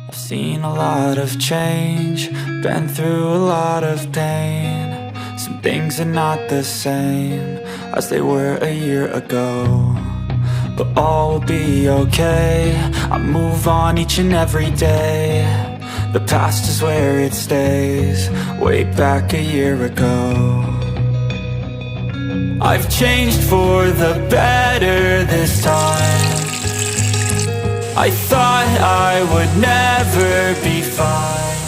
I've seen a lot of change, been through a lot of pain. Some things are not the same as they were a year ago, but all will be okay. I move on each and every day. The past is where it stays, way back a year ago. I've changed for the better this time. I thought I would never be fine.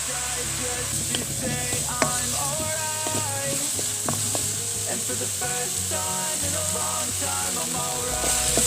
Tried just to say I'm alright, and for the first time in a long time I'm alright.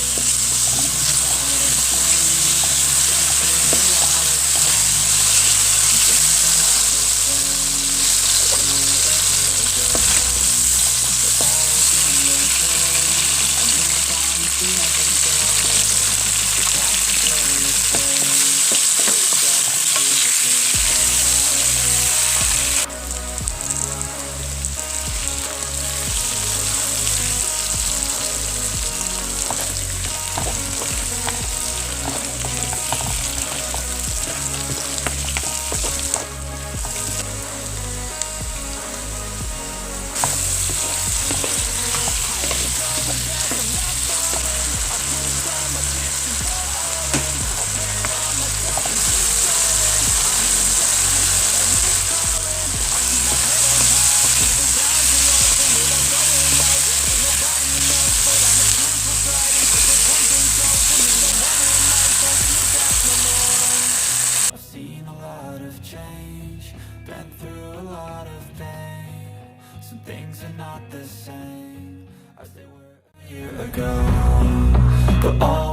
Change, been through a lot of pain. Some things are not the same as they were a year ago, but all